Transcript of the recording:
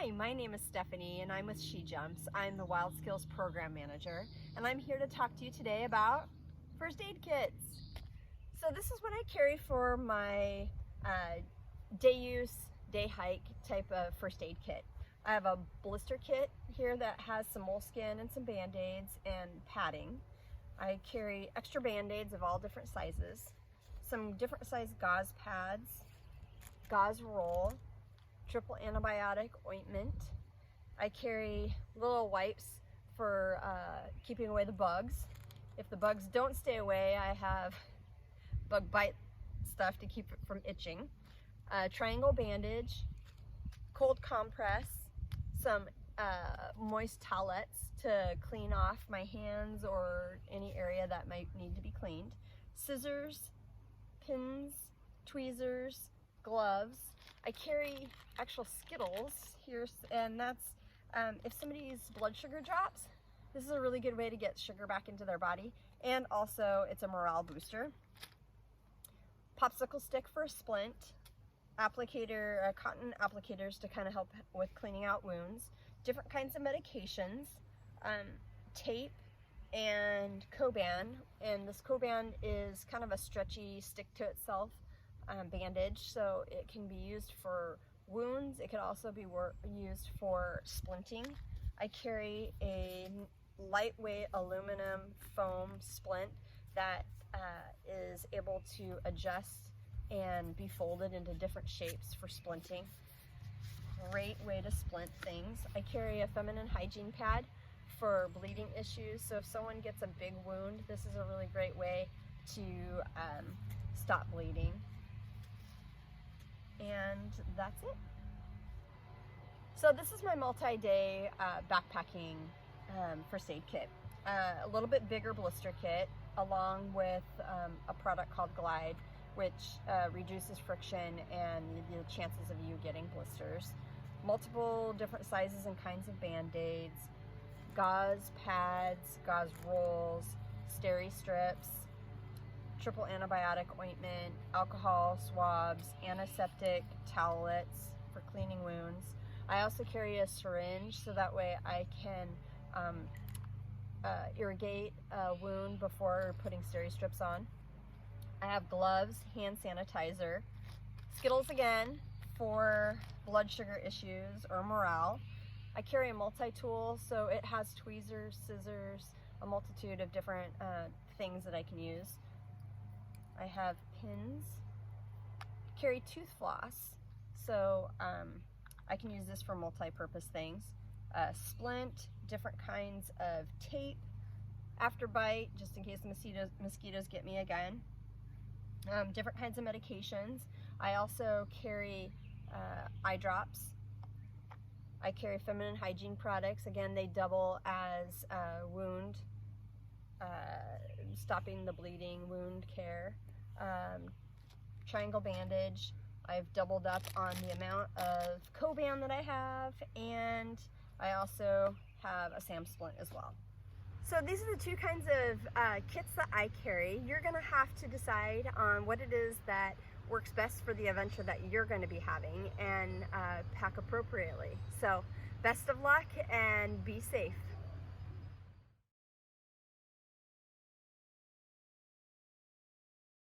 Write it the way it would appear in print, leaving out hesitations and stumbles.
Hi, my name is Stephanie and I'm with SheJumps. I'm the Wild Skills Program Manager and I'm here to talk to you today about first aid kits. So this is what I carry for my day use, day hike type of first aid kit. I have a blister kit here that has some moleskin and some band-aids and padding. I carry extra band-aids of all different sizes, some different size gauze pads, gauze roll, triple antibiotic ointment. I carry little wipes for keeping away the bugs. If the bugs don't stay away, I have bug bite stuff to keep it from itching. Triangle bandage, cold compress, some moist towelettes to clean off my hands or any area that might need to be cleaned, scissors, pins, tweezers, gloves. I carry actual Skittles here, and that's if somebody's blood sugar drops, this is a really good way to get sugar back into their body, and also it's a morale booster. Popsicle stick for a splint, applicator, cotton applicators to kind of help with cleaning out wounds, different kinds of medications, tape, and Coban. And this Coban is kind of a stretchy, stick to itself bandage, so it can be used for wounds. It could also be used for splinting. I carry a lightweight aluminum foam splint that is able to adjust and be folded into different shapes for splinting. Great way to splint things. I carry a feminine hygiene pad for bleeding issues, so if someone gets a big wound, this is a really great way to stop bleeding. And that's it. So this is my multi-day backpacking first aid kit. A little bit bigger blister kit along with a product called Glide, which reduces friction and the chances of you getting blisters. Multiple different sizes and kinds of band-aids, gauze pads, gauze rolls, steri strips, triple antibiotic ointment, alcohol swabs, antiseptic towelettes for cleaning wounds. I also carry a syringe so that way I can irrigate a wound before putting steri strips on. I have gloves, hand sanitizer, Skittles again for blood sugar issues or morale. I carry a multi-tool, so it has tweezers, scissors, a multitude of different things that I can use. I have pins. Carry tooth floss, so I can use this for multi-purpose things. Splint, different kinds of tape, after bite, just in case the mosquitoes get me again. Different kinds of medications. I also carry eye drops. I carry feminine hygiene products. Again, they double as wound, stopping the bleeding, wound care. Triangle bandage. I've doubled up on the amount of Coban that I have, and I also have a SAM splint as well. So these are the two kinds of kits that I carry. You're gonna have to decide on what it is that works best for the adventure that you're going to be having and pack appropriately. So best of luck and be safe.